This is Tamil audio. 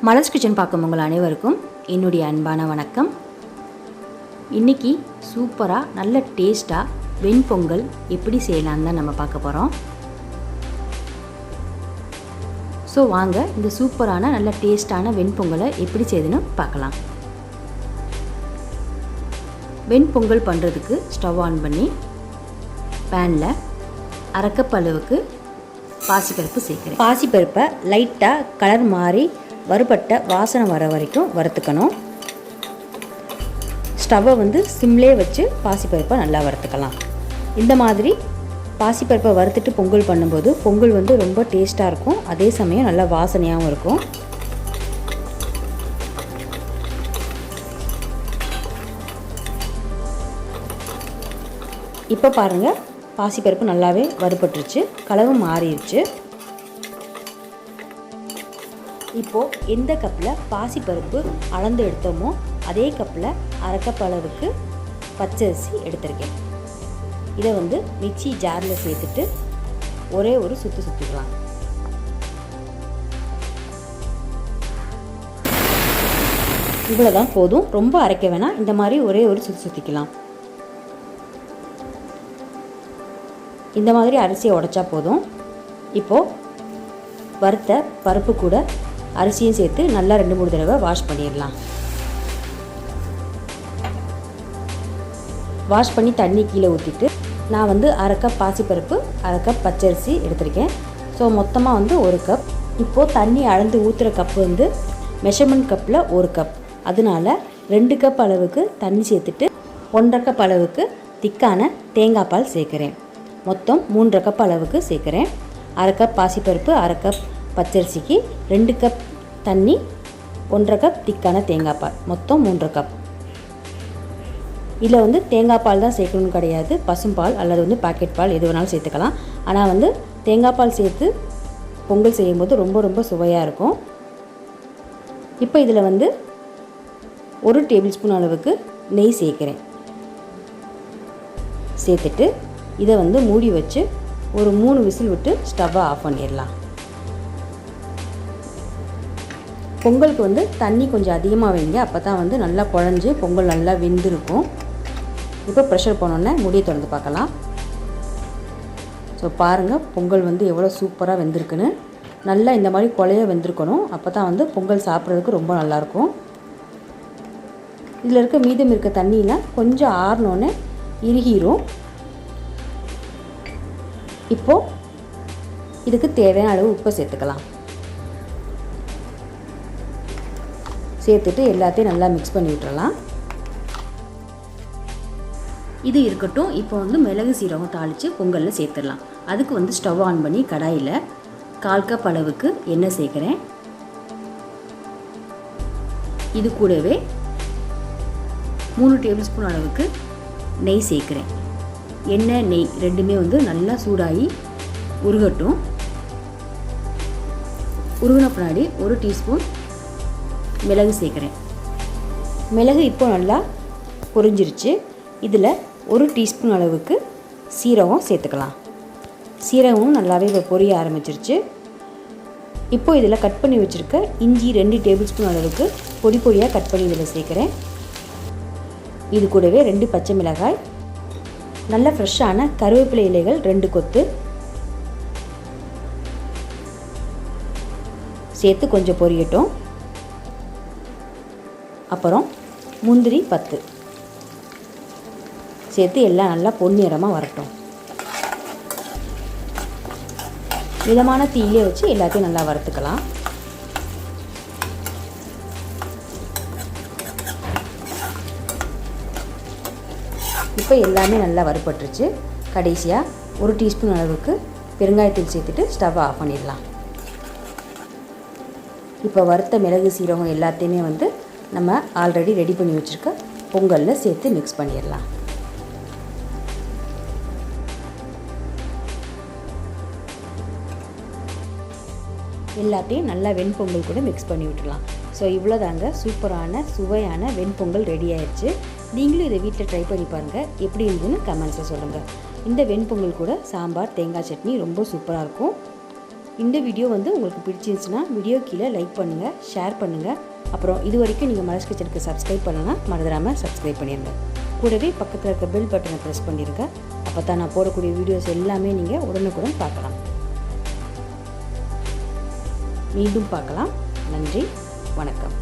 மலர்ஸ் கிச்சன் பார்க்கும் உங்கள் அனைவருக்கும் என்னுடைய அன்பான வணக்கம். இன்றைக்கி சூப்பராக நல்ல டேஸ்ட்டாக வெண்பொங்கல் எப்படி செய்யலான்னு தான் நம்ம பார்க்க போகிறோம். ஸோ வாங்க இந்த சூப்பரான நல்ல டேஸ்ட்டான வெண்பொங்கலை எப்படி செய்யுதுன்னு பார்க்கலாம். வெண்பொங்கல் பண்ணுறதுக்கு ஸ்டவ் ஆன் பண்ணி பேனில் அரை கப் அளவுக்கு பாசிப்பருப்பு சேர்க்குறேன். பாசிப்பருப்பை லைட்டாக கலர் மாறி வறுபட்ட வாசனை வர வரைக்கும் வறுத்துக்கணும். ஸ்டவ்வை சிம்லே வச்சு பாசிப்பருப்பை நல்லா வறுத்துக்கலாம். இந்த மாதிரி பாசிப்பருப்பை வறுத்துட்டு பொங்கல் பண்ணும்போது பொங்கல் ரொம்ப டேஸ்ட்டாக இருக்கும், அதே சமயம் நல்லா வாசனையாகவும் இருக்கும். இப்போ பாருங்கள், பாசிப்பருப்பு நல்லாவே வறுபட்டுருச்சு, கலரும் மாறிடுச்சு. இப்போது எந்த கப்பில் பாசிப்பருப்பு அளந்து எடுத்தோமோ அதே கப்பில் அரை கப் அளவுக்கு பச்சரிசி எடுத்திருக்கேன். இதை மிக்சி ஜாரில் சேர்த்துட்டு ஒரே ஒரு சுற்று சுற்றிக்கலாம். இவ்வளோதான் போதும், ரொம்ப அரைக்க வேணாம். இந்த மாதிரி ஒரே ஒரு சுற்றி சுற்றிக்கலாம். இந்த மாதிரி அரிசியை உடைச்சா போதும். இப்போது வறுத்த பருப்பு கூட அரிசியும் சேர்த்து நல்லா 2-3 தடவை வாஷ் பண்ணிடலாம். வாஷ் பண்ணி தண்ணி கீழே ஊற்றிட்டு நான் அரை கப் பாசிப்பருப்பு, அரை கப் பச்சரிசி எடுத்திருக்கேன். ஸோ மொத்தமாக 1 கப். இப்போது தண்ணி அளந்து ஊற்றுற கப்பு மெஷர்மெண்ட் கப்பில் 1 கப். அதனால் 2 கப் அளவுக்கு தண்ணி சேர்த்துட்டு 1.5 கப் அளவுக்கு திக்கான தேங்காய் பால் சேர்க்குறேன். மொத்தம் 3.5 கப் அளவுக்கு சேர்க்குறேன். அரை கப் பாசிப்பருப்பு, அரை கப் பச்சரிசிக்கு 2 கப் தண்ணி, 1.5 கப் திக்கான தேங்காய் பால், மொத்தம் 3.5 கப். இதில் தேங்காய் பால் தான் சேர்க்கணும்னு கிடையாது, பசும்பால் அல்லது பாக்கெட் பால் எது வேணாலும் சேர்த்துக்கலாம். ஆனால் தேங்காய் பால் சேர்த்து பொங்கல் செய்யும்போது ரொம்ப ரொம்ப சுவையாக இருக்கும். இப்போ இதில் 1 டேபிள் ஸ்பூன் அளவுக்கு நெய் சேர்க்குறேன். சேர்த்துட்டு இதை மூடி வச்சு ஒரு 3 விசில் விட்டு ஸ்டவ்வை ஆஃப் பண்ணிடலாம். பொங்கலுக்கு தண்ணி கொஞ்சம் அதிகமாக வைங்க, அப்போ தான் நல்லா குழஞ்சி பொங்கல் நல்லா வெந்திருக்கும். இப்போ ப்ரெஷர் போனோன்னே மூடியை திறந்து பார்க்கலாம். ஸோ பாருங்கள், பொங்கல் எவ்வளோ சூப்பராக வெந்திருக்குன்னு. நல்லா இந்த மாதிரி குழைய வெந்திருக்கணும், அப்போ தான் பொங்கல் சாப்பிட்றதுக்கு ரொம்ப நல்லாயிருக்கும். இதில் மீதம் இருக்க தண்ணியெலாம் கொஞ்சம் ஆறினோன்னே இறுகிரும். இப்போது இதுக்கு தேவையான அளவு உப்பை சேர்த்துக்கலாம். சேர்த்துட்டு எல்லாத்தையும் நல்லா மிக்ஸ் பண்ணி விட்டுறலாம். இது இருக்கட்டும். இப்போ மிளகு சீரகம் தாளித்து பொங்கலில் சேர்த்துடலாம். அதுக்கு ஸ்டவ் ஆன் பண்ணி கடாயில் 1/4 கப் அளவுக்கு எண்ணெய் சேர்க்குறேன். இது கூடவே 3 டேபிள் ஸ்பூன் அளவுக்கு நெய் சேர்க்குறேன். எண்ணெய் நெய் ரெண்டுமே நல்லா சூடாகி உருகட்டும். உருகின பின்னாடி 1 டீஸ்பூன் மிளகு சேர்க்குறேன். மிளகு இப்போ நல்லா பொரிஞ்சிருச்சு. இதில் 1 டீஸ்பூன் அளவுக்கு சீரகம் சேர்த்துக்கலாம். சீரகமும் நல்லாவே இப்போ பொரிய ஆரம்பிச்சிருச்சு. இப்போ இதில் கட் பண்ணி வச்சுருக்க இஞ்சி 2 டேபிள் ஸ்பூன் அளவுக்கு பொடி பொடியாக கட் பண்ணி இதில் சேர்க்குறேன். இது கூடவே 2 பச்சை மிளகாய், நல்ல ஃப்ரெஷ்ஷான கருவேப்பிலை இலைகள் 2 கொத்து சேர்த்து கொஞ்சம் பொரியட்டும். அப்புறம் முந்திரி 10 சேர்த்து எல்லாம் நல்லா பொன்னிறமாக வரட்டும். மிதமான தீயிலே வச்சு எல்லாத்தையும் நல்லா வறுத்துக்கலாம். இப்போ எல்லாமே நல்லா வறுபட்டுருச்சு. கடைசியாக 1 டீஸ்பூன் அளவுக்கு பெருங்காயத்தூள் சேர்த்துட்டு ஸ்டவ் ஆஃப் பண்ணிடலாம். இப்போ வறுத்த மிளகு சீரகம் எல்லாத்தையுமே நம்ம ஆல்ரெடி ரெடி பண்ணி வச்சுருக்க பொங்கலில் சேர்த்து மிக்ஸ் பண்ணிடலாம். எல்லாத்தையும் நல்லா வெண்பொங்கல் கூட மிக்ஸ் பண்ணி விட்டுடலாம். ஸோ இவ்வளோதாங்க, சூப்பரான சுவையான வெண்பொங்கல் ரெடி ஆயிடுச்சு. நீங்களும் இதை வீட்டில் ட்ரை பண்ணி பாருங்கள், எப்படி இருந்துன்னு கமெண்ட்ஸில் சொல்லுங்கள். இந்த வெண்பொங்கல் கூட சாம்பார், தேங்காய் சட்னி ரொம்ப சூப்பராக இருக்கும். இந்த வீடியோ வந்து உங்களுக்கு பிடிச்சிருந்துச்சுன்னா வீடியோ கீழே லைக் பண்ணுங்கள், ஷேர் பண்ணுங்கள். அப்புறம் இது வரைக்கும் நீங்கள் மலர்ஸ் கிச்சனுக்கு சப்ஸ்கிரைப் பண்ணலன்னா மறந்துடாமல் சப்ஸ்கிரைப் பண்ணிடுங்க. கூடவே பக்கத்தில் இருக்க பெல் பட்டனை ப்ரெஸ் பண்ணிடுங்க. அப்போ தான் நான் போடக்கூடிய வீடியோஸ் எல்லாமே நீங்கள் உடனுக்குடன் பார்க்கலாம். மீண்டும் பார்க்கலாம். நன்றி, வணக்கம்.